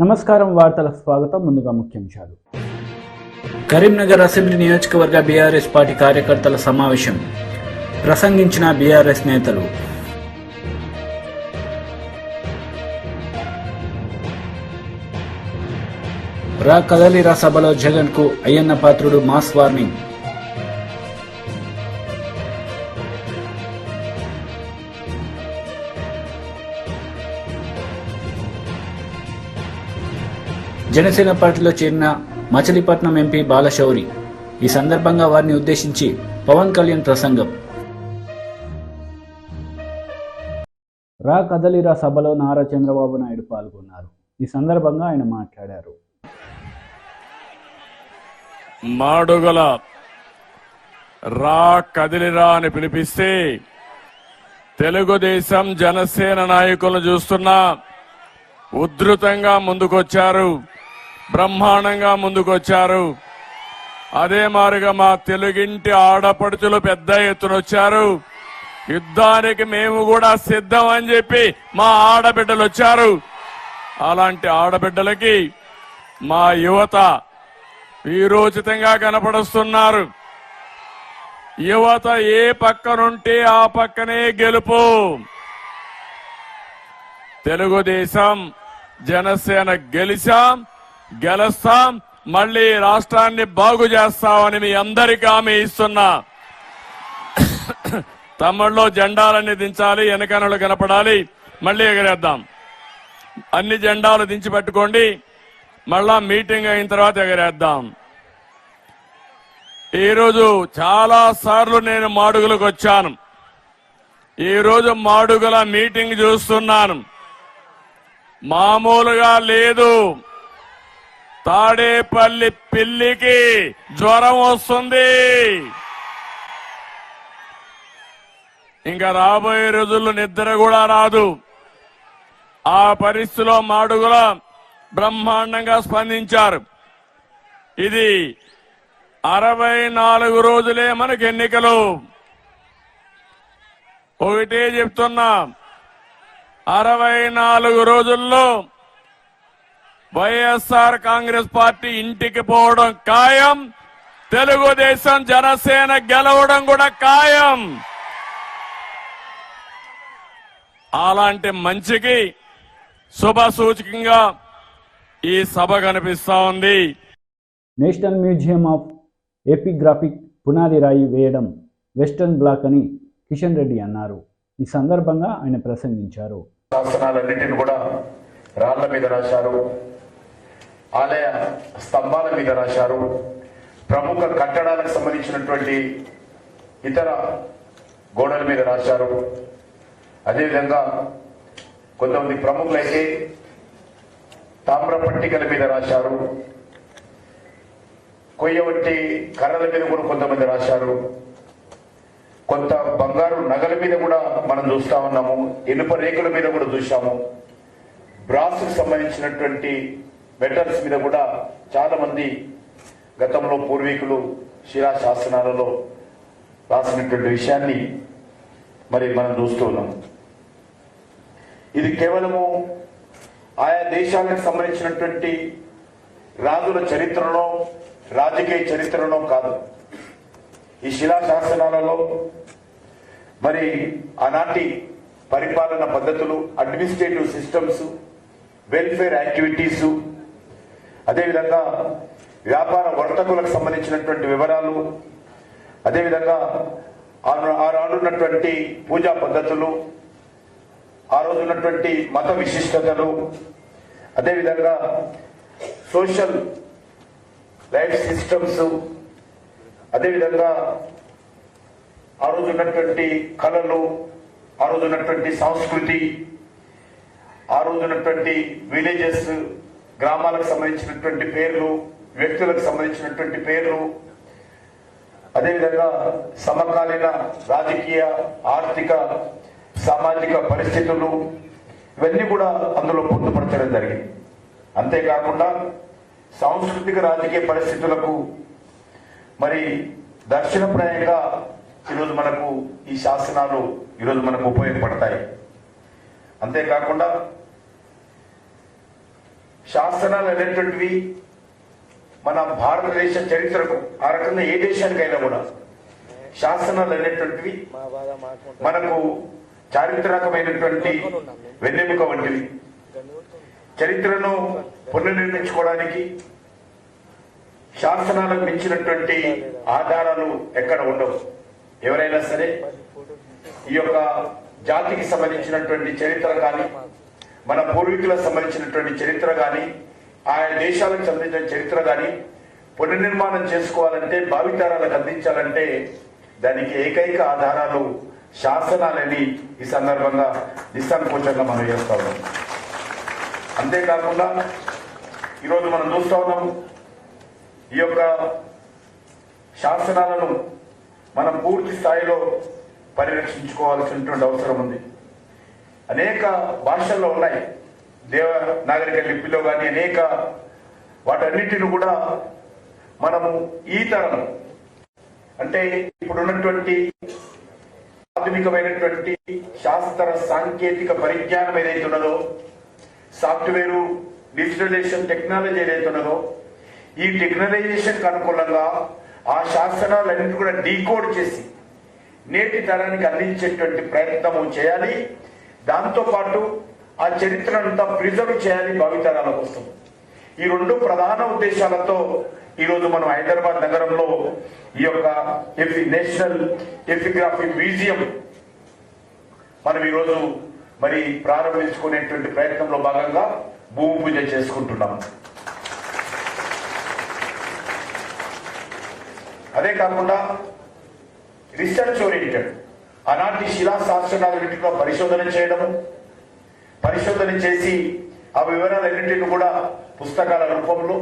నమస్కారం వార్తలకు స్వాగతం. ముందుగా ముఖ్యాంశాలు. కరీంనగర్ అసెంబ్లీ నియోజకవర్గ బీఆర్ఎస్ పార్టీ కార్యకర్తల సమావేశం. ప్రసంగించిన బీఆర్ఎస్ నేతలు. రా కదలిరా సభలో జగన్ కు అయ్యన్న పాత్రుడు మాస్ వార్నింగ్. జనసేన పార్టీలో చేరిన మచిలీపట్నం ఎంపీ బాలశౌరి. ఈ సందర్భంగా వారిని ఉద్దేశించి పవన్ కళ్యాణ్ ప్రసంగం. రా కదలిరా సభలో నారా చంద్రబాబు నాయుడు పాల్గొన్నారు. ఈ సందర్భంగా ఆయన మాట్లాడారు. మాడుగుల రా కదిలిరా అని పిలిపిస్తే తెలుగుదేశం జనసేన నాయకులను చూస్తున్నా ఉధృతంగా ముందుకొచ్చారు, బ్రహ్మాండంగా ముందుకొచ్చారు. అదే మారుగా మా తెలుగింటి ఆడపడుచులు పెద్ద ఎత్తున వచ్చారు. యుద్ధానికి మేము కూడా సిద్ధం అని చెప్పి మా ఆడబిడ్డలు వచ్చారు. అలాంటి ఆడబిడ్డలకి మా యువత వీరోచితంగా కనపడుస్తున్నారు. యువత ఏ పక్కనుంటే ఆ పక్కనే గెలుపు. తెలుగుదేశం జనసేన గెలుస్తాం, మళ్లీ రాష్ట్రాన్ని బాగు చేస్తామని మీ అందరికీ హామీ ఇస్తున్నా. తమ్ముళ్ళు జెండాలన్నీ దించాలి, వెనకనలు కనపడాలి, మళ్లీ ఎగరేద్దాం. అన్ని జెండాలు దించి పెట్టుకోండి, మళ్ళా మీటింగ్ అయిన తర్వాత ఎగరేద్దాం. ఈరోజు చాలా సార్లు నేను మాడుగులకు వచ్చాను. ఈరోజు మాడుగుల మీటింగ్ చూస్తున్నాను. మామూలుగా లేదు. తాడేపల్లి పిల్లికి జ్వరం వస్తుంది. ఇంకా రాబోయే రోజుల్లో నిద్ర కూడా రాదు. ఆ పరిస్థితిలో మాడుగుల బ్రహ్మాండంగా స్పందించారు. ఇది 64 రోజులే మనకు ఎన్నికలు. ఒకటే చెప్తున్నా, 64 రోజుల్లో వైఎస్ఆర్ కాంగ్రెస్ పార్టీ ఇంటికి పోవడం ఖాయం. తెలుగుదేశం జనసేన గెలవడం కూడా ఖాయం. అలాంటి మంచికి శుభ సూచకంగా ఈ సభ కనిపిస్తా ఉంది. నేషనల్ మ్యూజియం ఆఫ్ ఎపిగ్రాఫిక్ పునాది రాయి వేయడం వెస్టర్న్ బ్లాక్ అని కిషన్ రెడ్డి అన్నారు. ఈ సందర్భంగా ఆయన ప్రసంగించారు. శాసనాలన్నింటిని కూడా రాళ్ల మీద రాశారు, ఆలయ స్తంభాల మీద రాశారు, ప్రముఖ కట్టడాలకు సంబంధించినటువంటి ఇతర గోడల మీద రాశారు. అదేవిధంగా కొంతమంది ప్రముఖులైతే తామ్ర పట్టికల మీద రాశారు, కొయ్య వంటి కర్రల మీద కూడా కొంతమంది రాశారు. కొంత బంగారు నగల మీద కూడా మనం చూస్తా ఉన్నాము, ఇనుప రేకుల మీద కూడా చూసాము. బ్రాస్ కు సంబంధించినటువంటి మెటల్స్ మీద కూడా చాలా మంది గతంలో పూర్వీకులు శిలా శాసనాలలో రాసినటువంటి విషయాన్ని మరి మనం చూస్తూ ఉన్నాము. ఇది కేవలము ఆయా దేశాలకు సంబంధించినటువంటి రాజుల చరిత్రలో, రాజకీయ చరిత్రలో కాదు. ఈ శిలా శాసనాలలో మరి ఆనాటి పరిపాలన పద్ధతులు, అడ్మినిస్ట్రేటివ్ సిస్టమ్స్, వెల్ఫేర్ యాక్టివిటీస్, అదేవిధంగా వ్యాపార వర్తకులకు సంబంధించినటువంటి వివరాలు, అదేవిధంగా ఆనాడున్నటువంటి పూజా పద్ధతులు, ఆ రోజు ఉన్నటువంటి మత విశిష్టతలు, అదేవిధంగా సోషల్ లైఫ్ సిస్టమ్స్, అదేవిధంగా ఆ రోజు ఉన్నటువంటి కళలు, ఆ రోజు ఉన్నటువంటి సంస్కృతి, ఆ రోజు ఉన్నటువంటి విలేజెస్, గ్రామాలకు సంబంధించినటువంటి పేర్లు, వ్యక్తులకు సంబంధించినటువంటి పేర్లు, అదేవిధంగా సమకాలీన రాజకీయ, ఆర్థిక, సామాజిక పరిస్థితులు, ఇవన్నీ కూడా అందులో పొందుపరచడం జరిగింది. అంతేకాకుండా సాంస్కృతిక రాజకీయ పరిస్థితులకు మరి దర్శనప్రాయంగా ఈరోజు మనకు ఈ శాసనాలు ఈరోజు మనకు ఉపయోగపడతాయి. అంతేకాకుండా శాసనాలు అనేటువంటివి మన భారతదేశ చరిత్రకు ఆ రకంగా ఏ దేశానికైనా కూడా శాసనాలు అనేటువంటివి మనకు చారిత్రకమైనటువంటి వెన్నెముక వంటివి. చరిత్రను పునర్నిర్మించుకోవడానికి శాసనాలకు మించినటువంటి ఆధారాలు ఎక్కడ ఉండవు. ఎవరైనా సరే ఈ యొక్క జాతికి సంబంధించినటువంటి చరిత్ర కానీ, మన పూర్వీకులకు సంబంధించినటువంటి చరిత్ర కానీ, ఆయా దేశాలకు సంబంధించిన చరిత్ర కానీ పునర్నిర్మాణం చేసుకోవాలంటే, భావితరాలకు అందించాలంటే దానికి ఏకైక ఆధారాలు శాసనాలని ఈ సందర్భంగా నిస్సంకోచంగా మనం చేస్తా ఉన్నాం. అంతేకాకుండా ఈరోజు మనం చూస్తా ఉన్నాము, ఈ యొక్క శాసనాలను మనం పూర్తి స్థాయిలో పరిరక్షించుకోవాల్సినటువంటి అవసరం ఉంది. అనేక భాషల్లో ఉన్నాయి, దేవనాగరిక లిపిలో కానీ అనేక వాటన్నిటిని కూడా మనము ఈ తరం అంటే ఇప్పుడున్నటువంటి ఆధునికమైనటువంటి శాస్త్ర సాంకేతిక పరిజ్ఞానం ఏదైతే ఉన్నదో, సాఫ్ట్వేరు, డిజిటలైజేషన్ టెక్నాలజీ ఏదైతే ఉన్నదో, ఈ టెక్నాలైజేషన్ అనుకూలంగా ఆ శాస్త్రాలన్నింటి కూడా డీకోడ్ చేసి నేటి తరానికి అందించేటువంటి ప్రయత్నము చేయాలి. దాంతో పాటు ఆ చరిత్రనంతా ప్రిజర్వ్ చేయాలి భావితరాల కోసం. ఈ రెండు ప్రధాన ఉద్దేశాలతో ఈరోజు మనం హైదరాబాద్ నగరంలో ఈ యొక్క నేషనల్ ఎపిగ్రఫీ మ్యూజియం మనం ఈరోజు మరి ప్రారంభించుకునేటువంటి ప్రయత్నంలో భాగంగా భూమి పూజ చేసుకుంటున్నాం. అదే కాకుండా రీసెర్చ్ ఓరియంటెడ్ ఆనాటి శిలా శాస్త్రాలన్నింటిలో పరిశోధన చేయడము, పరిశోధన చేసి ఆ వివరాలన్నింటినీ కూడా పుస్తకాల రూపంలో,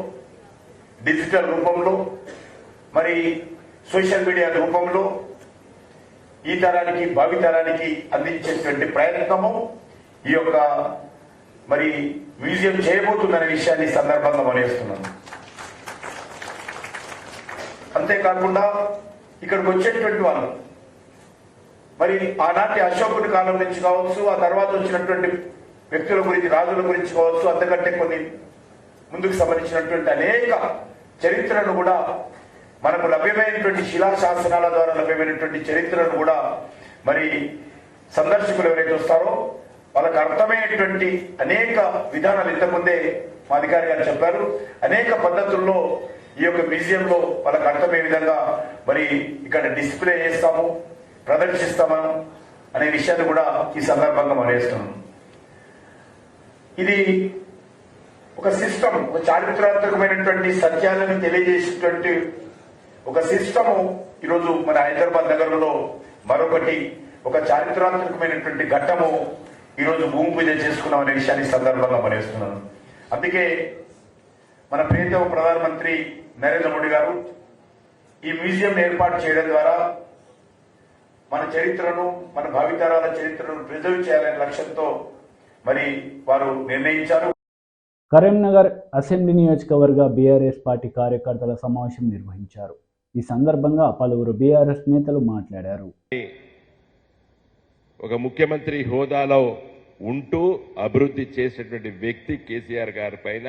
డిజిటల్ రూపంలో, మరి సోషల్ మీడియా రూపంలో ఈ తరానికి, భావితరానికి అందించేటువంటి ప్రయత్నము ఈ యొక్క మరి మ్యూజియం చేయబోతుందనే విషయాన్ని సందర్భంగా మనవేస్తున్నాను. అంతేకాకుండా ఇక్కడికి వచ్చేటువంటి వాళ్ళు మరి ఆనాటి అశోకుని కాలం నుంచి కావచ్చు, ఆ తర్వాత వచ్చినటువంటి వ్యక్తుల గురించి, రాజుల గురించి కావచ్చు, అంతకంటే కొన్ని ముందుకు సంబంధించినటువంటి అనేక చరిత్రను కూడా మనకు లభ్యమైనటువంటి శిలాశాసనాల ద్వారా లభ్యమైనటువంటి చరిత్రను కూడా మరి సందర్శకులు ఎవరైతే వస్తారో వాళ్ళకు అర్థమయ్యేటువంటి అనేక విధానాలు ఇంతకుముందే మా అధికారి గారు చెప్పారు. అనేక పద్ధతుల్లో ఈ యొక్క మ్యూజియంలో వాళ్ళకు అర్థమయ్యే విధంగా మరి ఇక్కడ డిస్ప్లే చేస్తాము, ప్రదర్శిస్తాము అనే విషయాన్ని కూడా ఈ సందర్భంగా మనం వేస్తున్నాం. ఇది ఒక సిస్టమ్, ఒక చారిత్రాత్మకమైనటువంటి సత్యాలను తెలియజేసేటువంటి ఒక సిస్టము ఈరోజు మన హైదరాబాద్ నగరంలో మరొకటి ఒక చారిత్రాత్మకమైనటువంటి ఘట్టము ఈరోజు భూమి పూజ చేసుకున్నాం అనే విషయాన్ని సందర్భంగా మనవేస్తున్నాను. అందుకే మన ప్రియతమ ప్రధానమంత్రి నరేంద్ర మోడీ గారు ఈ మ్యూజియం ఏర్పాటు చేయడం ద్వారా మన చరిత్రను, మన భావితరాల చరిత్రను ప్రిజర్వ్ చేయాలనే లక్ష్యంతో మరి వారు నిర్ణయించారు. కరీంనగర్ అసెంబ్లీ నియోజకవర్గ బీఆర్ఎస్ పార్టీ కార్యకర్తల సమావేశం నిర్వహించారు. ఈ సందర్భంగా పలువురు బీఆర్ఎస్ నేతలు మాట్లాడారు. ఒక ముఖ్యమంత్రి హోదాలో ఉంటూ అభివృద్ధి చేసేటువంటి వ్యక్తి కేసీఆర్ గారి పైన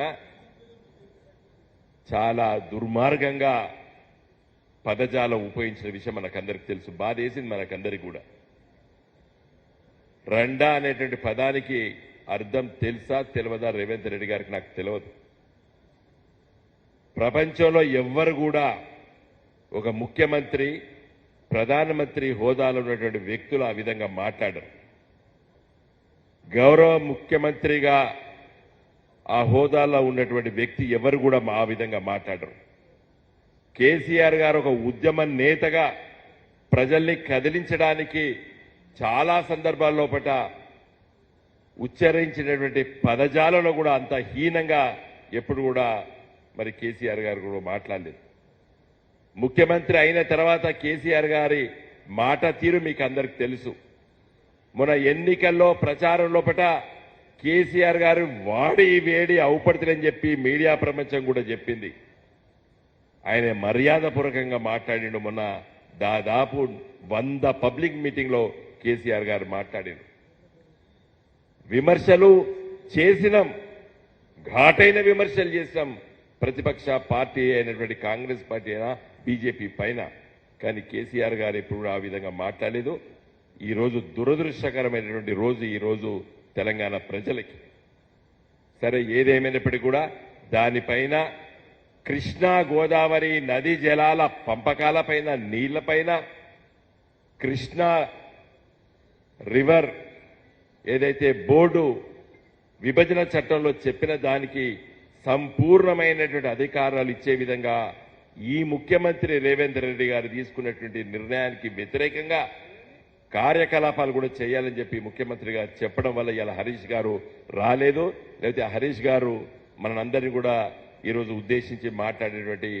చాలా దుర్మార్గంగా పదజాలం ఉపయోగించిన విషయం మనకందరికి తెలుసు. బాధేసింది మనకందరికి కూడా. రండా అనేటువంటి పదానికి అర్థం తెలుసా తెలియదా రేవంత్ రెడ్డి గారికి నాకు తెలియదు. ప్రపంచంలో ఎవ్వరు కూడా ఒక ముఖ్యమంత్రి, ప్రధానమంత్రి హోదాలో ఉన్నటువంటి వ్యక్తులు ఆ విధంగా మాట్లాడరు. గౌరవ ముఖ్యమంత్రిగా ఆ హోదాలో ఉన్నటువంటి వ్యక్తి ఎవరు కూడా ఆ విధంగా మాట్లాడరు. కేసీఆర్ గారు ఒక ఉద్యమ నేతగా ప్రజల్ని కదిలించడానికి చాలా సందర్భాల్లో ఉచ్చరించినటువంటి పదజాలలో కూడా అంత హీనంగా ఎప్పుడు కూడా మరి కేసీఆర్ గారు కూడా మాట్లాడలేదు. ముఖ్యమంత్రి అయిన తర్వాత కేసీఆర్ గారి మాట తీరు మీకు అందరికి తెలుసు. మొన్న ఎన్నికల్లో ప్రచారం లోపట కేసీఆర్ గారు వాడి వేడి అవుపడుతుందని చెప్పి మీడియా ప్రపంచం కూడా చెప్పింది. ఆయన మర్యాదపూర్వకంగా మాట్లాడిండు. మొన్న దాదాపు 100 పబ్లిక్ మీటింగ్లో కేసీఆర్ గారు మాట్లాడారు. విమర్శలు చేసినాం, ఘాటైన విమర్శలు చేశాం ప్రతిపక్ష పార్టీ అయినటువంటి కాంగ్రెస్ పార్టీ అయినా బీజేపీ పైన. కానీ కేసీఆర్ గారు ఎప్పుడు ఆ విధంగా మాట్లాడలేదు. ఈ రోజు దురదృష్టకరమైనటువంటి రోజు ఈ రోజు తెలంగాణ ప్రజలకి. సరే, ఏదేమైనప్పటికీ కూడా దానిపైన కృష్ణా గోదావరి నదీ జలాల పంపకాలపైన, నీళ్లపైన, కృష్ణా రివర్ ఏదైతే బోర్డు విభజన చట్టంలో చెప్పిన దానికి సంపూర్ణమైనటువంటి అధికారాలు ఇచ్చే విధంగా ఈ ముఖ్యమంత్రి రేవంత్ రెడ్డి గారు తీసుకున్నటువంటి నిర్ణయానికి వ్యతిరేకంగా కార్యకలాపాలు కూడా చేయాలని చెప్పి ముఖ్యమంత్రి గారు చెప్పడం వల్ల ఇలా హరీష్ గారు రాలేదు. లేకపోతే హరీష్ గారు మనందరినీ కూడా ఈరోజు ఉద్దేశించి మాట్లాడేటువంటి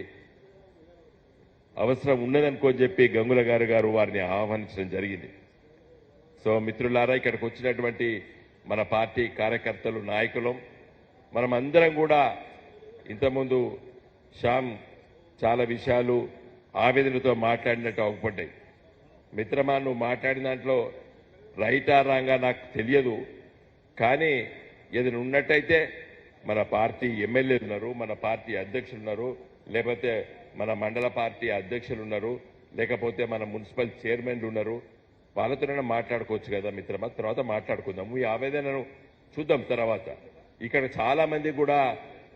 అవసరం ఉన్నదనుకోని చెప్పి గంగుల గారు వారిని ఆహ్వానించడం జరిగింది. సో మిత్రులారా, ఇక్కడికి వచ్చినటువంటి మన పార్టీ కార్యకర్తలు, నాయకులం, మనం అందరం కూడా ఇంతకుముందు శ్యామ్ చాలా విషయాలు ఆవేదనతో మాట్లాడినట్టు అవపడ్డాయి. మిత్రమా, నువ్వు మాట్లాడిన దాంట్లో రైటా రాంగా నాకు తెలియదు, కానీ ఏదైనా ఉన్నట్టయితే మన పార్టీ ఎమ్మెల్యేలు ఉన్నారు, మన పార్టీ అధ్యక్షులు ఉన్నారు, లేకపోతే మన మండల పార్టీ అధ్యక్షులు ఉన్నారు, లేకపోతే మన మున్సిపల్ చైర్మన్లు ఉన్నారు, వాళ్ళతోనే మాట్లాడుకోవచ్చు కదా మిత్రమా. తర్వాత మాట్లాడుకుందాము, ఈ ఆవేదనను చూద్దాం తర్వాత. ఇక్కడ చాలా మంది కూడా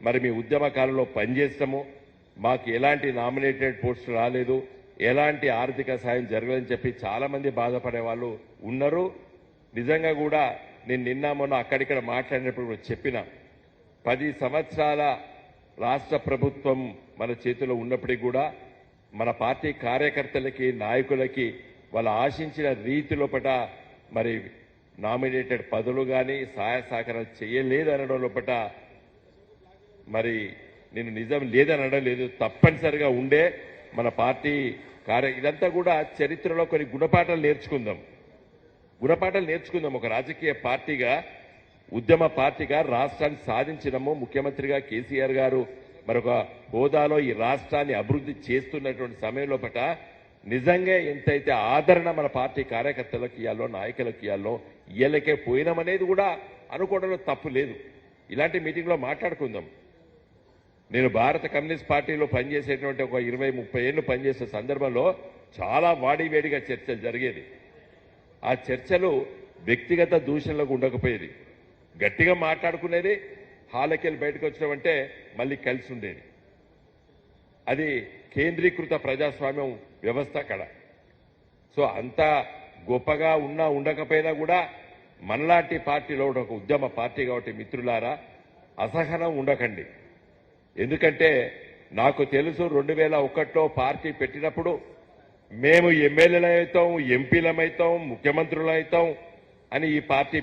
మరి మీ ఉద్యమ కాలంలో పనిచేస్తాము, మాకు ఎలాంటి నామినేటెడ్ పోస్టు రాలేదు, ఎలాంటి ఆర్థిక సాయం జరగదని చెప్పి చాలా మంది బాధపడే వాళ్ళు ఉన్నారు. నిజంగా కూడా నేను నిన్న మొన్న అక్కడిక్కడ మాట్లాడినప్పుడు కూడా చెప్పిన, 10 సంవత్సరాల రాష్ట్ర ప్రభుత్వం మన చేతిలో ఉన్నప్పటికీ కూడా మన పార్టీ కార్యకర్తలకి, నాయకులకి వాళ్ళు ఆశించిన రీతిలో పట మరి నామినేటెడ్ పదవులు కానీ సహాయ సహకారాలు చేయలేదనడం లోపట మరి నేను నిజం లేదనడం లేదు, తప్పనిసరిగా ఉండే మన పార్టీ ఇదంతా కూడా చరిత్రలో కొన్ని గుణపాఠాలు నేర్చుకుందాం. ఒక రాజకీయ పార్టీగా, ఉద్యమ పార్టీగా రాష్ట్రాన్ని సాధించడము, ముఖ్యమంత్రిగా కేసీఆర్ గారు మరొక హోదాలో ఈ రాష్ట్రాన్ని అభివృద్ధి చేస్తున్నటువంటి సమయంలో పట నిజంగా ఎంతైతే ఆదరణ మన పార్టీ కార్యకర్తలకు ఇవ్వాలో, నాయకులకు ఇవ్వాలో ఇయ్యలకే పోయినామనేది కూడా అనుకోవడంలో తప్పు లేదు. ఇలాంటి మీటింగ్లో మాట్లాడుకుందాం. నేను భారత కమ్యూనిస్ట్ పార్టీలో పనిచేసేటువంటి ఒక 20-30 ఏళ్ళు పనిచేసే సందర్భంలో చాలా వాడివేడిగా చర్చలు జరిగేది. ఆ చర్చలు వ్యక్తిగత దూషణలకు ఉండకపోయేది, గట్టిగా మాట్లాడుకునేది. హాలకెళ్ళి బయటకు వచ్చినామంటే మళ్ళీ కలిసి ఉండేది. అది కేంద్రీకృత ప్రజాస్వామ్యం వ్యవస్థ అక్కడ. సో అంత గొప్పగా ఉన్నా ఉండకపోయినా కూడా మనలాంటి పార్టీలో ఒక ఉద్యమ పార్టీ కాబట్టి మిత్రులారా, అసహనం ఉండకండి. ఎందుకంటే నాకు తెలుసు 2001లో పార్టీ పెట్టినప్పుడు మేము ఎమ్మెల్యేలమవుతాం, ఎంపీలమవుతాం, ముఖ్యమంత్రులమవుతాం అని ఈ party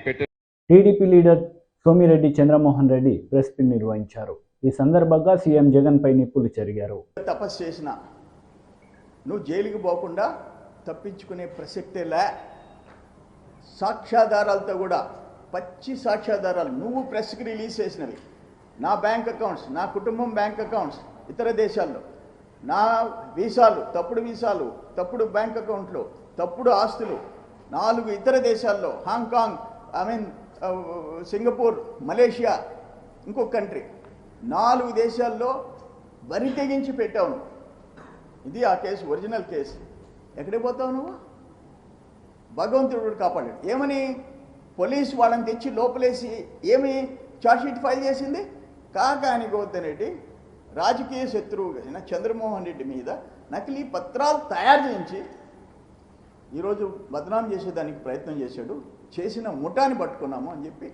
TDP leader Somireddy Chandramohan Reddy press meet నిర్వహించారు. ఈ సందర్భంగా సీఎం జగన్ పై నిప్పులు చెరిగారు. తపస్సు చేసిన నువ్వు జైలుకి పోకుండా తప్పించుకునే ప్రసక్తేలే. సాక్ష్యాధారాలతో కూడా, పచ్చి సాక్ష్యాధారాలు నువ్వు ప్రెస్కి రిలీజ్ చేసినవి, నా బ్యాంక్ అకౌంట్స్, నా కుటుంబం బ్యాంక్ అకౌంట్స్ ఇతర దేశాల్లో, నా వీసాలు, తప్పుడు వీసాలు, తప్పుడు బ్యాంక్ అకౌంట్లు, తప్పుడు ఆస్తులు 4 ఇతర దేశాల్లో, హాంకాంగ్, సింగపూర్, మలేషియా, ఇంకొక కంట్రీ, 4 దేశాల్లో వరి తెగించి పెట్టావు. ఇది ఆ కేసు, ఒరిజినల్ కేసు. ఎక్కడికి పోతావు నువ్వు? భగవంతుడు కాపాడాడు. ఏమని? పోలీసు వాళ్ళని తెచ్చి లోపలేసి ఏమి ఛార్జ్షీట్ ఫైల్ చేసింది? కాకాని గోవర్ధన్ రెడ్డి రాజకీయ శత్రువు అయిన చంద్రమోహన్ రెడ్డి మీద నకిలీ పత్రాలు తయారు చేయించి ఈరోజు బదనాం చేసేదానికి ప్రయత్నం చేశాడు. చేసిన ముఠాని పట్టుకున్నాము అని చెప్పి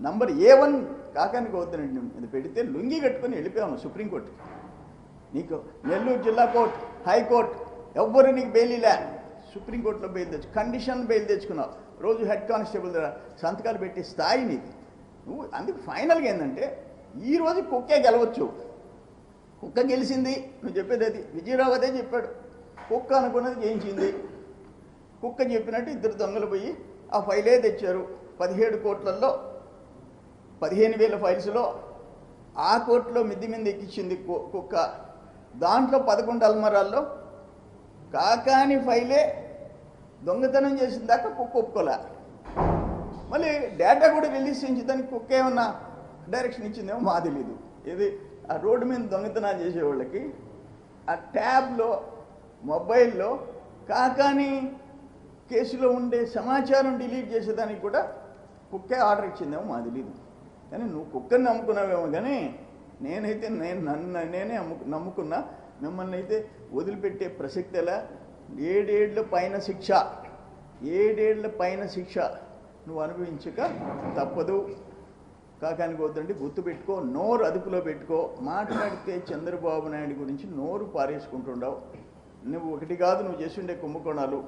నంబర్ A1 కాకాని గోవర్ధన్ రెడ్డి మీద పెడితే లుంగి కట్టుకుని వెళ్ళిపోయాము సుప్రీంకోర్టుకి. నీకు నెల్లూరు జిల్లా కోర్టు, హైకోర్టు ఎవ్వరు నీకు బెయిలీలే. సుప్రీంకోర్టులో బెయిల్ కండిషన్ బెయిల్ తెచ్చుకున్నావు. రోజు హెడ్ కానిస్టేబుల్ దగ్గర సంతకాలు పెట్టే స్థాయి నీది. నువ్వు అందుకు ఫైనల్గా ఏంటంటే ఈరోజు కుక్కే గెలవచ్చు. కుక్క గెలిచింది, నువ్వు చెప్పేది అది. విజయరావు అదే చెప్పాడు, కుక్క అనుకున్నది చేయించింది. కుక్క చెప్పినట్టు 2 దొంగలు పోయి ఆ ఫైలే తెచ్చారు. 17 కోట్లలో 15,000 ఫైల్స్లో ఆ కోర్టులో మిద్ది మీద ఎక్కించింది కుక్క. దాంట్లో 11 అల్మరాల్లో కాకాని ఫైలే దొంగతనం చేసిన దాకా కుక్క ఒప్పుకోలే. మళ్ళీ డేటా కూడా రిలీజ్ చేయించి దానికి కుక్క ఏమన్నా డైరెక్షన్ ఇచ్చిందేమో మా తెలీదు. ఇది ఆ రోడ్డు మీద దొంగతనాలు చేసేవాళ్ళకి ఆ ట్యాబ్లో మొబైల్లో కాకాని కేసులో ఉండే సమాచారం డిలీట్ చేసేదానికి కూడా కుక్కే ఆర్డర్ ఇచ్చిందేమో మా తెలీదు. కానీ నువ్వు కుక్కని నమ్ముకున్నావేమో, కానీ నేనైతే నేనే నమ్ముకున్నా. మిమ్మల్ని అయితే వదిలిపెట్టే ప్రసక్తి ఎలా. 7 ఏళ్ల పైన శిక్ష, 7 ఏళ్ల పైన శిక్ష నువ్వు అనుభవించక తప్పదు. కాకానికి వద్దండి, గుర్తుపెట్టుకో, నోరు అదుపులో పెట్టుకో. మాట్లాడితే చంద్రబాబు నాయుడు గురించి నోరు పారేసుకుంటుండవు. నువ్వు ఒకటి కాదు, నువ్వు చేస్తుండే కుంభకోణాలు,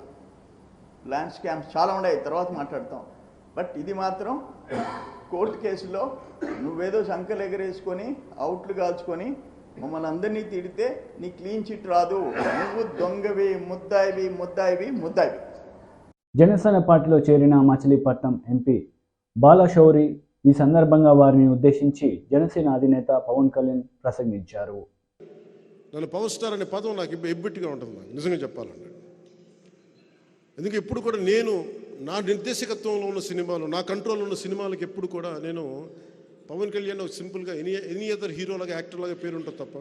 ల్యాండ్ స్కామ్స్ చాలా ఉన్నాయి, తర్వాత మాట్లాడతాం. బట్ ఇది మాత్రం కోర్టు కేసులో నువ్వేదో సంకలు ఎగరేసుకొని అవుట్లు కాల్చుకొని మమ్మల్ని అందరినీ తిడితే నీ క్లీన్ చిట్ రాదు. నువ్వు దొంగవి, ముద్దాయివి. జనసేన పార్టీలో చేరిన మచిలీపట్నం ఎంపీ బాలశౌరి ఈ సందర్భంగా వారిని ఉద్దేశించి జనసేన అధినేత పవన్ కళ్యాణ్ ప్రసంగించారు. నన్ను పవర్ స్టార్ అనే పదం నాకు ఎబ్బెట్టిగా ఉంటుంది, నాకు నిజంగా చెప్పాలంటే. ఎందుకంటే ఎప్పుడు కూడా నేను నా నిర్దేశకత్వంలో ఉన్న సినిమాలు, నా కంట్రోల్లో ఉన్న సినిమాలకు ఎప్పుడు కూడా నేను పవన్ కళ్యాణ్ ఒక సింపుల్గా ఎనీ అదర్ హీరోలాగా, యాక్టర్లాగా పేరు ఉంటుంది తప్ప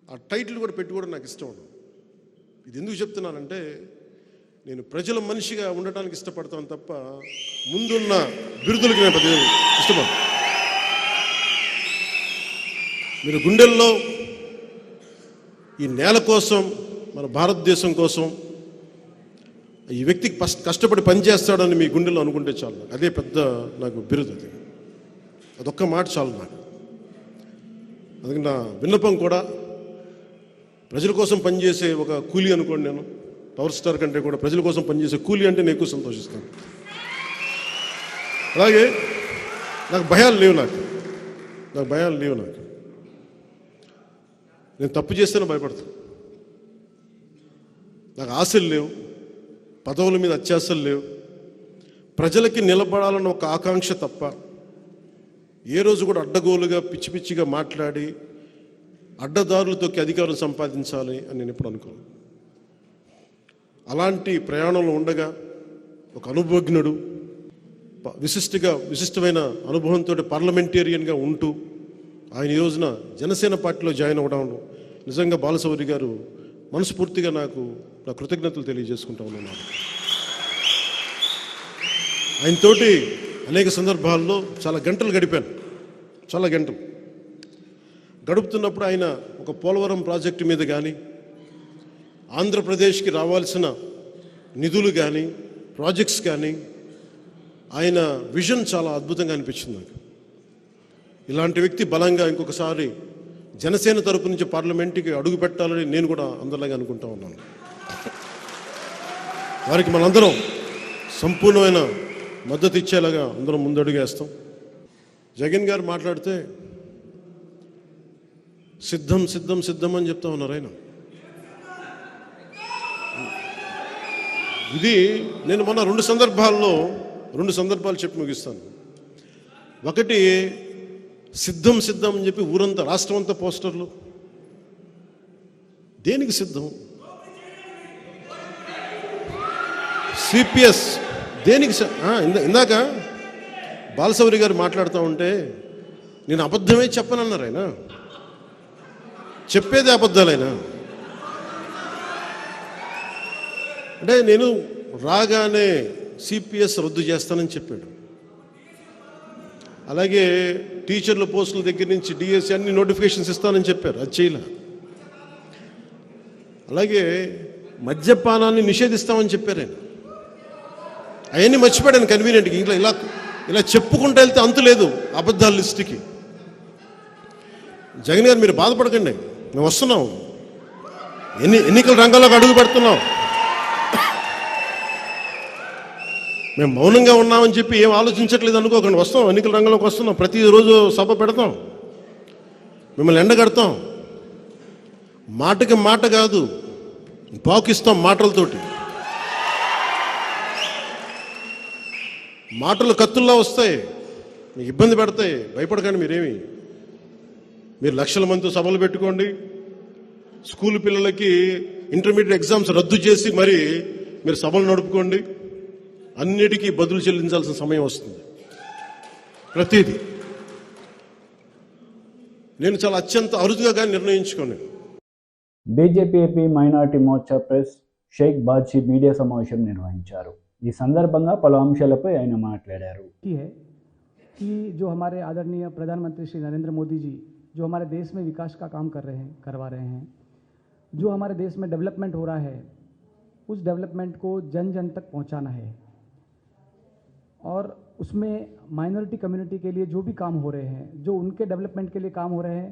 ఆ టైటిల్ కూడా పెట్టుకోవడం నాకు ఇష్టం ఉండదు. ఇది ఎందుకు చెప్తున్నానంటే నేను ప్రజల మనిషిగా ఉండటానికి ఇష్టపడతాను తప్ప ముందున్న బిరుదులకి నేను పెద్ద ఇష్టపడతాను. మీరు గుండెల్లో ఈ నేల కోసం, మన భారతదేశం కోసం ఈ వ్యక్తికి కష్టపడి పనిచేస్తాడని మీ గుండెల్లో అనుకుంటే చాలు. అదే పెద్ద నాకు బిరుదు. అదొక్క మాట చాలు నాకు. అందుకని నా విన్నపం కూడా ప్రజల కోసం పనిచేసే ఒక కూలీ అనుకోండి. నేను పవర్ స్టార్ కంటే కూడా ప్రజల కోసం పనిచేసే కూలీ అంటే నేను ఎక్కువ సంతోషిస్తాను. అలాగే నాకు భయాలు లేవు. నేను తప్పు చేస్తేనే భయపడతాను. నాకు ఆశలు లేవు, పదవుల మీద అత్యాశలు లేవు. ప్రజలకి నిలబడాలన్న ఒక ఆకాంక్ష తప్ప ఏ రోజు కూడా అడ్డగోలుగా పిచ్చిగా మాట్లాడి అడ్డదారులతోకి అధికారం సంపాదించాలి అని నేను ఎప్పుడు అనుకోను. అలాంటి ప్రయాణంలో ఉండగా ఒక అనుభవజ్ఞుడు, విశిష్టమైన అనుభవంతో పార్లమెంటేరియన్గా ఉంటూ ఆయన ఈ రోజున జనసేన పార్టీలో జాయిన్ అవ్వడం నిజంగా బాలశౌరి గారు మనస్ఫూర్తిగా నాకు నా కృతజ్ఞతలు తెలియజేసుకుంటా ఉన్నాను. ఆయనతోటి అనేక సందర్భాల్లో చాలా గంటలు గడిపాను. గడుపుతున్నప్పుడు ఆయన ఒక పోలవరం ప్రాజెక్టు మీద కానీ, ఆంధ్రప్రదేశ్కి రావాల్సిన నిధులు కానీ, ప్రాజెక్ట్స్ కానీ, ఆయన విజన్ చాలా అద్భుతంగా అనిపించింది నాకు. ఇలాంటి వ్యక్తి బలంగా ఇంకొకసారి జనసేన తరపు నుంచి పార్లమెంట్కి అడుగు పెట్టాలని నేను కూడా అందరిలాగా అనుకుంటా ఉన్నాను. వారికి మనందరం సంపూర్ణమైన మద్దతు ఇచ్చేలాగా అందరం ముందడుగేస్తాం. జగన్ గారు మాట్లాడితే సిద్ధం అని చెప్తా ఉన్నారు ఆయన. ఇది నేను మొన్న రెండు సందర్భాలు చెప్పి ముగిస్తాను. ఒకటి, సిద్ధం అని చెప్పి ఊరంతా, రాష్ట్రం అంతా పోస్టర్లు. దేనికి సిద్ధం? సిపిఎస్ దేనికి? ఇందాక బాలశౌరి గారు మాట్లాడుతూ ఉంటే నేను అబద్ధమే చెప్పనన్నారు ఆయన. చెప్పేది అబద్ధాలైనా అంటే నేను రాగానే సిపిఎస్ రద్దు చేస్తానని చెప్పాడు. అలాగే టీచర్ల పోస్టుల దగ్గర నుంచి డిఎస్సి అన్ని నోటిఫికేషన్స్ ఇస్తానని చెప్పారు, అది చేయలే. అలాగే మద్యపానాన్ని నిషేధిస్తామని చెప్పారు ఆయన. అవన్నీ మర్చిపోయాను కన్వీనియంట్గా. ఇలా చెప్పుకుంటూ వెళ్తే అంతు లేదు అబద్ధాల లిస్టుకి. జగన్ గారు మీరు బాధపడకండి, మేము వస్తున్నాం, ఎన్నికల రంగంలోకి అడుగు పెడుతున్నాం. మేము మౌనంగా ఉన్నామని చెప్పి ఏం ఆలోచించట్లేదు అనుకోకండి. వస్తాం, ఎన్నికల రంగంలోకి వస్తున్నాం. ప్రతిరోజు సభ పెడతాం, మిమ్మల్ని ఎండగడతాం. మాటకి మాట కాదు, పాకిస్తాం మాటలతోటి. మాటలు కత్తుల్లా వస్తాయి, మీకు ఇబ్బంది పెడతాయి. భయపడకండి మీరు లక్షల మందితో సభలు పెట్టుకోండి. స్కూల్ పిల్లలకి ఇంటర్మీడియట్ ఎగ్జామ్స్ రద్దు చేసి మరి మీరు సభలు నడుపుకోండి. అన్నిటికీ బదులు చెల్లించాల్సిన సమయం వస్తుంది ప్రతిదీ. నేను చాలా అత్యంత అరుదుగా నిర్ణయించుకున్నాను. BJP AP minority Morcha press Shaik Badshi media సమావేశం నిర్వహించారు. ఈ సందర్భంగా పలు అంశాలపై ఆయన మాట్లాడారు. कि जो हमारे आदरणीय प्रधानमंत्री श्री नरेंद्र मोदी जी जो हमारे देश में विकास का काम करवा रहे हैं, जो हमारे देश में डेवलपमेंट हो रहा है, उस डेवलपमेंट को जन जन तक पहुंचाना है और उसमें माइनॉरिटी कम्युनिटी के लिए जो भी काम हो रहे हैं, जो उनके डेवलपमेंट के लिए काम हो रहे हैं,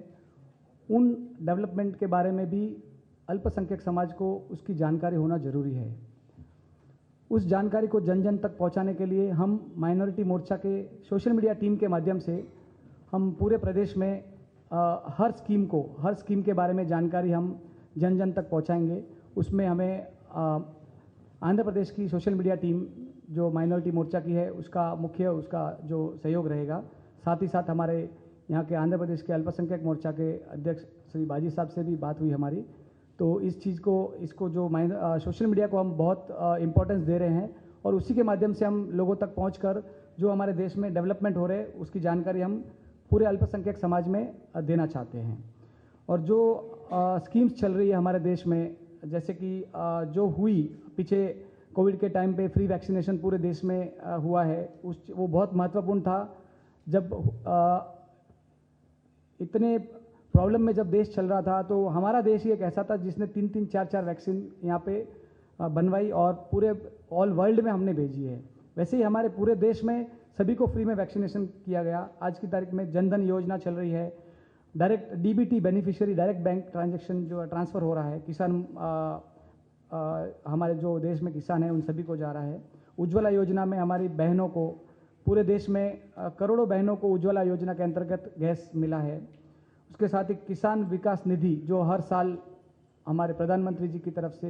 उन डेवलपमेंट के बारे में भी अल्पसंख्यक समाज को उसकी जानकारी होना ज़रूरी है। उस जानकारी को जन जन तक पहुंचाने के लिए हम माइनॉरिटी मोर्चा के सोशल मीडिया टीम के माध्यम से हम पूरे प्रदेश में हर स्कीम के बारे में जानकारी हम जन जन तक पहुंचाएंगे। उसमें हमें आंध्र प्रदेश की सोशल मीडिया टीम जो माइनॉरिटी मोर्चा की है उसका जो सहयोग रहेगा। साथ ही साथ हमारे यहाँ के आंध्र प्रदेश के अल्पसंख्यक मोर्चा के अध्यक्ष श्री बाजी साहब से भी बात हुई हमारी, तो इस चीज़ को इसको जो सोशल मीडिया को हम बहुत इम्पोर्टेंस दे रहे हैं और उसी के माध्यम से हम लोगों तक पहुंचकर जो हमारे देश में डेवलपमेंट हो रहे हैं उसकी जानकारी हम पूरे अल्पसंख्यक समाज में देना चाहते हैं। और जो स्कीम्स चल रही है हमारे देश में, जैसे कि जो हुई पीछे कोविड के टाइम पे फ्री वैक्सीनेशन पूरे देश में हुआ है, वो बहुत महत्वपूर्ण था। जब इतने प्रॉब्लम में जब देश चल रहा था तो हमारा देश ही एक ऐसा था जिसने 3-3, 4-4 वैक्सीन यहाँ पे बनवाई और पूरे ऑल वर्ल्ड में हमने भेजी है। वैसे ही हमारे पूरे देश में सभी को फ्री में वैक्सीनेशन किया गया। आज की तारीख में जनधन योजना चल रही है, direct DBT beneficiary direct bank transaction जो ट्रांसफ़र हो रहा है, किसान हमारे जो देश में किसान हैं उन सभी को जा रहा है। उज्ज्वला योजना में हमारी बहनों को पूरे देश में करोड़ों बहनों को उज्ज्वला योजना के अंतर्गत गैस मिला है। उसके साथ ही किसान विकास निधि जो हर साल हमारे प्रधानमंत्री जी की तरफ से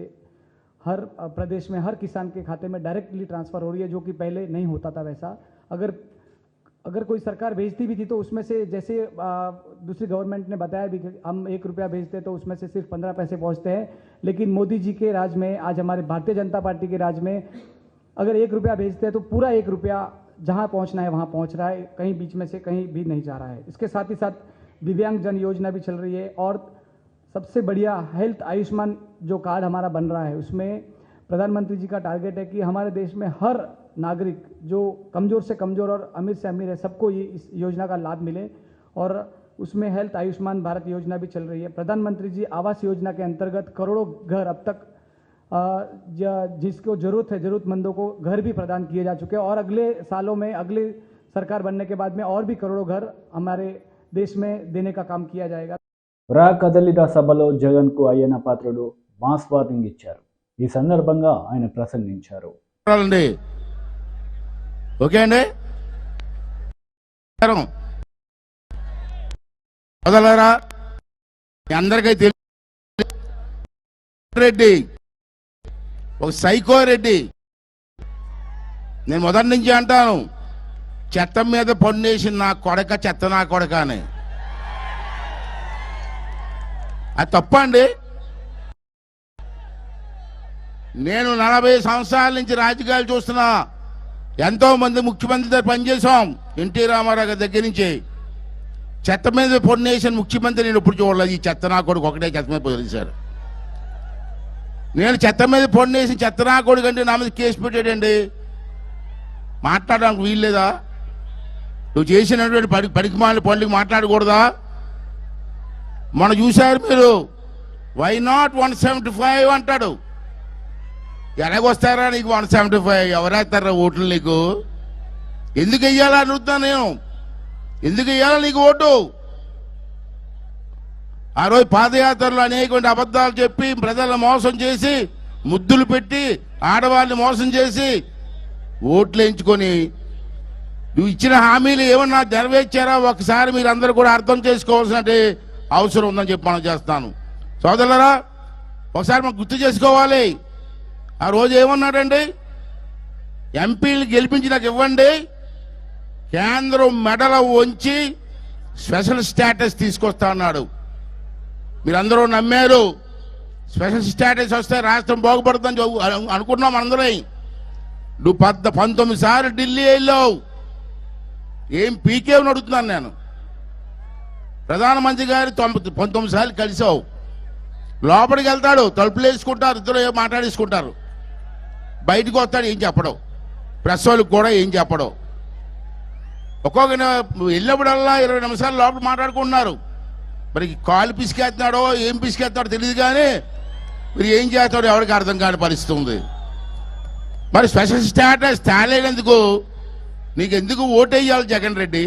हर प्रदेश में हर किसान के खाते में डायरेक्टली ट्रांसफ़र हो रही है, जो कि पहले नहीं होता था। वैसा अगर कोई सरकार भेजती भी थी तो उसमें से जैसे दूसरी गवर्नमेंट ने बताया भी कि हम 1 रुपया भेजते तो उसमें से सिर्फ 15 पैसे पहुँचते हैं, लेकिन मोदी जी के राज में, आज हमारे भारतीय जनता पार्टी के राज में अगर 1 रुपया भेजते हैं तो पूरा 1 रुपया जहाँ पहुँचना है वहाँ पहुँच रहा है, कहीं बीच में से कहीं भी नहीं जा रहा है। इसके साथ ही साथ दिव्यांग जन योजना भी चल रही है और सबसे बढ़िया हेल्थ आयुष्मान जो कार्ड हमारा बन रहा है, उसमें प्रधानमंत्री जी का टारगेट है कि हमारे देश में हर नागरिक जो कमज़ोर से कमज़ोर और अमीर से अमीर है सबको ये इस योजना का लाभ मिले और उसमें हेल्थ आयुष्मान भारत योजना भी चल रही है। प्रधानमंत्री जी आवास योजना के अंतर्गत करोड़ों घर अब तक जिसको ज़रूरत है ज़रूरतमंदों को घर भी प्रदान किए जा चुके हैं और अगले सालों में अगले सरकार बनने के बाद में और भी करोड़ों घर हमारे देश में देने का काम किया जाएगा। రా కదలిరా సభలో జగన్కు అయ్యన్న పాత్రుడు మాస్ వార్నింగ్ ఇచ్చారు. ఈ సందర్భంగా ఆయన ప్రసంగించారు. ఓకే అండి, వదలరా అందరికీ తెలియదు, రెడ్డి ఒక సైకో రెడ్డి. నేను మొదటి నుంచి అంటాను, చెత్త మీద పొన్నేసి నా కొడక చెత్త నా కొడక అని. అది తప్ప అండి. నేను 40 సంవత్సరాల నుంచి రాజకీయాలు చూస్తున్నా, ఎంతో మంది ముఖ్యమంత్రితో పనిచేశాం. ఎన్టీ రామారావు గారి దగ్గర నుంచి చెత్త మీద పొన్నేసిన ముఖ్యమంత్రి నేను ఎప్పుడు చూడలేదు. ఈ చెత్త నా కొడుకు ఒకటే చెత్త మీద పొదిలేశారు. నేను చెత్త మీద పొన్నేసి చెత్త నా కొడుకు అంటే నా మీద కేసు పెట్టాడండి. మాట్లాడడానికి వీల్లేదా? నువ్వు చేసినటువంటి పనికిమాలిన పనులకు మాట్లాడకూడదా? మనం చూశారు మీరు, వై నాట్ 175 అంటాడు. ఎలాగొస్తారా నీకు 175? ఎవరేస్తారా ఓట్లు నీకు? ఎందుకు వెయ్యాలా అడుగుతాను నేను, ఎందుకు వెయ్యాలా నీకు ఓటు? ఆ రోజు పాదయాత్రలో అనేకమైన అబద్ధాలు చెప్పి ప్రజలను మోసం చేసి, ముద్దులు పెట్టి ఆడవాళ్ళని మోసం చేసి ఓట్లు ఎంచుకొని నువ్వు ఇచ్చిన హామీలు ఏమన్నా నెరవేర్చారా ఒకసారి మీరు అందరూ కూడా అర్థం చేసుకోవాల్సిన అవసరం ఉందని చెప్పి మనం చేస్తాను. సోదరులారా, ఒకసారి మనం గుర్తు చేసుకోవాలి. ఆ రోజు ఏమన్నాడండి? ఎంపీలు గెలిపించి నాకు ఇవ్వండి, కేంద్రం మెడల వంచి స్పెషల్ స్టేటస్ తీసుకొస్తా అన్నాడు. మీరందరూ నమ్మారు. స్పెషల్ స్టేటస్ వస్తే రాష్ట్రం బాగుపడుతుందని అనుకున్నాం అందరం. నువ్వు 19 సార్లు ఢిల్లీ వెళ్ళావు, ఏం పీకేవని అడుగుతున్నాను నేను. ప్రధానమంత్రి గారి 19 సార్లు కలిసావు. లోపలికి వెళ్తాడు, తలుపులు వేసుకుంటారు, ఇద్దరు మాట్లాడేసుకుంటారు. బయటకు వస్తాడు, ఏం చెప్పడం. ప్రెస్ వాళ్ళకి కూడా ఏం చెప్పడం. ఒక్కొక్క వెళ్ళినప్పుడల్లా 20 నిమిషాలు లోపల మాట్లాడుకుంటున్నారు. మరి కాలు పిసికేస్తున్నాడో ఏం పిసికేస్తున్నాడో తెలియదు, కానీ మీరు ఏం చేస్తాడో ఎవరికి అర్థం కాని పరిస్థితి ఉంది. మరి స్పెషల్ స్టాటస్ తేలేనందుకు నీకు ఎందుకు ఓటేయాలి జగన్ రెడ్డి?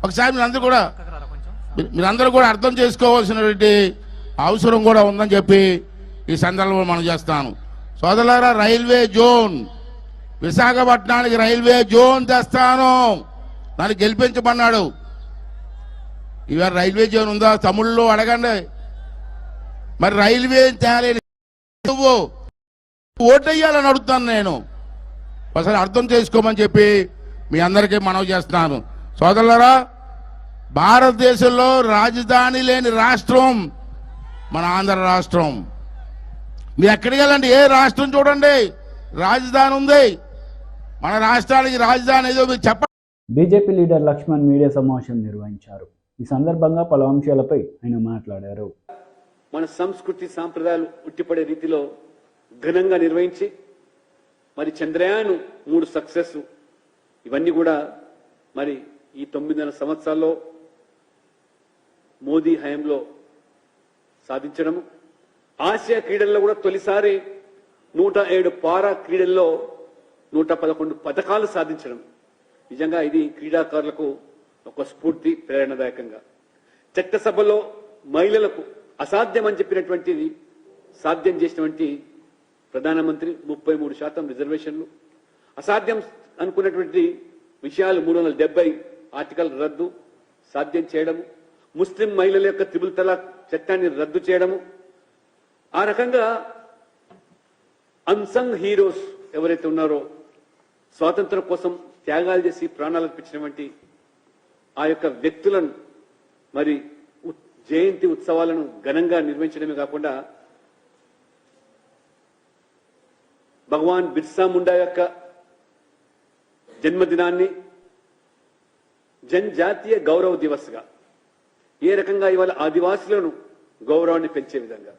ఒకసారి మీరందరూ కూడా అర్థం చేసుకోవాల్సినటువంటి అవసరం కూడా ఉందని చెప్పి ఈ సందర్భంలో మనం చేస్తాను. సోదరులారా, రైల్వే జోన్, విశాఖపట్నానికి రైల్వే జోన్ తెస్తాను, నన్ను గెలిపించమన్నాడు. ఇవాళ రైల్వే జోన్ ఉందా తమిళ్లో అడగండి. మరి రైల్వే తేలేని నువ్వు ఓటేయాలని అడుగుతాను నేను. ఒకసారి అర్థం చేసుకోమని చెప్పి మీ అందరికీ మనవి చేస్తున్నాను. సోదరులారా, భారతదేశంలో రాజధాని లేని రాష్ట్రం మన ఆంధ్ర రాష్ట్రం. మీరు ఎక్కడికి వెళ్ళండి, ఏ రాష్ట్రం చూడండి రాజధాని ఉంది. మన రాష్ట్రానికి రాజధాని ఏదో మీరు చెప్పండి. బీజేపీ లీడర్ లక్ష్మణ్ మీడియా సమావేశం నిర్వహించారు. ఈ సందర్భంగా పలు అంశాలపై ఆయన మాట్లాడారు. మన సంస్కృతి సాంప్రదాయాలు ఉట్టిపడే రీతిలో ఘనంగా నిర్వహించి మరి చంద్రయాన్ 3 సక్సెస్, ఇవన్నీ కూడా మరి ఈ 9.5 సంవత్సరాల్లో మోదీ హయాంలో సాధించడము. ఆసియా క్రీడల్లో కూడా తొలిసారి 107 పారా క్రీడల్లో 111 పథకాలు సాధించడం. నిజంగా ఇది క్రీడాకారులకు ఒక స్ఫూర్తి, ప్రేరణాదాయకంగా. చట్టసభలో మహిళలకు అసాధ్యం అని చెప్పినటువంటిది సాధ్యం చేసినటువంటి ప్రధానమంత్రి. 33% రిజర్వేషన్లు, అసాధ్యం అనుకున్నటువంటి విషయాలు 370 ఆర్టికల్ రద్దు సాధ్యం చేయడము, ముస్లిం మహిళల యొక్క త్రిపుల్ తలాక్ చట్టాన్ని రద్దు చేయడము. ఆ రకంగా అన్సంగ్ హీరోస్ ఎవరైతే ఉన్నారో, స్వాతంత్రం కోసం త్యాగాలు చేసి ప్రాణాలు అర్పించినటువంటి ఆ యొక్క వ్యక్తులను మరి జయంతి ఉత్సవాలను ఘనంగా నిర్వహించడమే కాకుండా భగవాన్ బిర్సా ముండా యొక్క జన్మదినాన్ని జనజాతీయ గౌరవ దివస్గా, ఏ రకంగా ఇవాళ ఆదివాసులను గౌరవాన్ని పెంచే విధంగా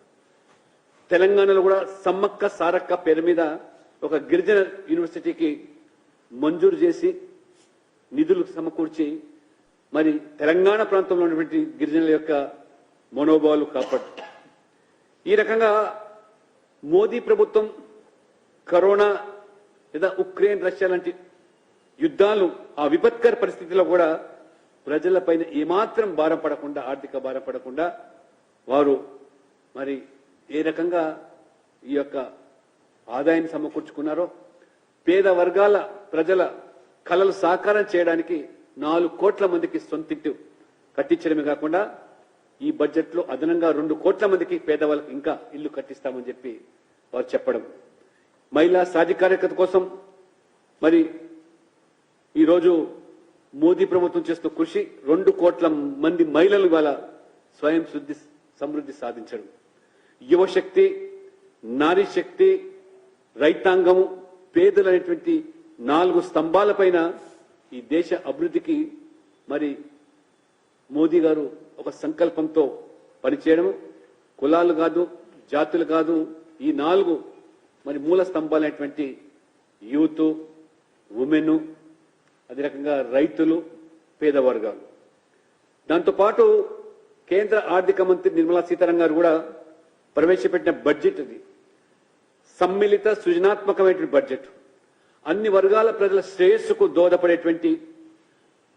తెలంగాణలో కూడా సమ్మక్క సారక్క పేరు మీద ఒక గిరిజన యూనివర్సిటీకి మంజూరు చేసి నిధులు సమకూర్చి మరి తెలంగాణ ప్రాంతంలో ఉన్నటువంటి గిరిజనుల యొక్క మనోభావాలు కాపాడు. ఈ రకంగా మోదీ ప్రభుత్వం కరోనా లేదా ఉక్రెయిన్ రష్యా లాంటి యుద్ధాలు, ఆ విపత్కర పరిస్థితిలో కూడా ప్రజలపైన ఏమాత్రం భారం పడకుండా, ఆర్థిక భారం పడకుండా వారు మరి ఏ రకంగా ఈ యొక్క ఆదాయాన్ని సమకూర్చుకున్నారో, పేద వర్గాల ప్రజల కళలు సాకారం చేయడానికి 4 కోట్ల మందికి సొంతింటి కట్టించడమే కాకుండా ఈ బడ్జెట్ లో అదనంగా 2 కోట్ల మందికి పేదవాళ్ళకి ఇంకా ఇల్లు కట్టిస్తామని చెప్పి వారు చెప్పడం. మహిళా సాధికారికత కోసం మరి ఈరోజు మోదీ ప్రభుత్వం చేస్తున్న కృషి 2 కోట్ల మంది మహిళలు ఇవాళ స్వయం సమృద్ధి సాధించడం. యువశక్తి, నారీ శక్తి, రైతాంగము, పేదలు అనేటువంటి 4 స్తంభాలపైన ఈ దేశ అభివృద్ధికి మరి మోదీ గారు ఒక సంకల్పంతో పనిచేయడం. కులాలు కాదు, జాతులు కాదు, ఈ 4 మరి మూల స్తంభాలైనటువంటి యూత్, ఉమెన్, అదే రకంగా రైతులు, పేద వర్గాలు. దాంతోపాటు కేంద్ర ఆర్థిక మంత్రి నిర్మలా సీతారామన్ గారు కూడా ప్రవేశపెట్టిన బడ్జెట్ ఇది సమ్మిళిత సృజనాత్మకమైనటువంటి బడ్జెట్. అన్ని వర్గాల ప్రజల శ్రేయస్సుకు దోహదపడేటువంటి,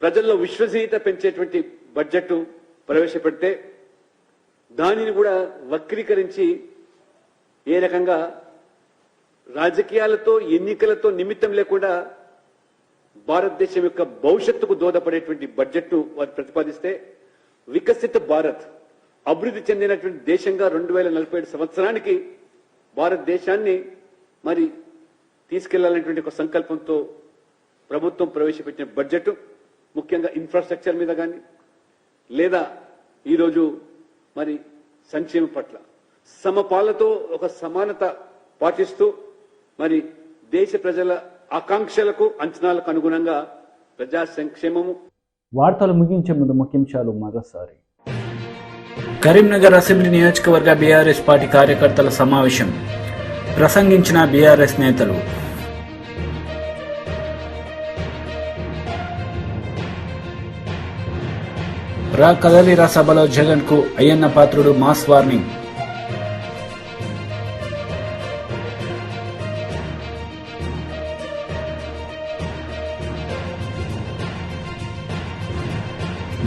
ప్రజల్లో విశ్వసనీయత పెంచేటువంటి బడ్జెట్ ప్రవేశపెడితే దానిని కూడా వక్రీకరించి ఏ రకంగా రాజకీయాలతో, ఎన్నికలతో నిమిత్తం లేకుండా భారతదేశం యొక్క భవిష్యత్తుకు దోహదపడేటువంటి బడ్జెట్ వారు ప్రతిపాదిస్తే, వికసిత భారత్, అభివృద్ధి చెందినటువంటి దేశంగా 2047 సంవత్సరానికి భారతదేశాన్ని మరి తీసుకెళ్లాలనేటువంటి ఒక సంకల్పంతో ప్రభుత్వం ప్రవేశపెట్టిన బడ్జెట్ ముఖ్యంగా ఇన్ఫ్రాస్ట్రక్చర్ మీద కానీ లేదా ఈరోజు మరి సంక్షేమం పట్ల సమపాలతో ఒక సమానత పాటిస్తూ మరి దేశ ప్రజల ఆకాంక్షలకు, అంచనాలకు అనుగుణంగా ప్రజా సంక్షేమము. వార్తలు ముగించే ముందు ముఖ్యాంశాలు మరోసారి. కరీంనగర్ అసెంబ్లీ నియోజకవర్గ బీఆర్ఎస్ పార్టీ కార్యకర్తల సమావేశం. ప్రసంగించిన బీఆర్ఎస్ నేతలు. కదలిరా సభలో జగన్ కు అయ్యన్న పాత్రుడు మాస్ వార్నింగ్.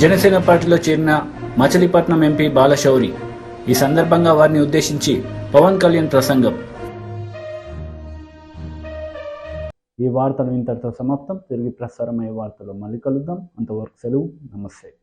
జనసేన పార్టీలో చేరిన మచిలీపట్నం ఎంపీ బాలశౌరి. ఈ సందర్భంగా వారిని ఉద్దేశించి పవన్ కళ్యాణ్ ప్రసంగం. ఈ వార్తలు ఇంతటితో సమాప్తం. తిరిగి ప్రసారమయ్యే వార్తలు మళ్ళీ కలుద్దాం. అంతవరకు సెలవు. నమస్తే.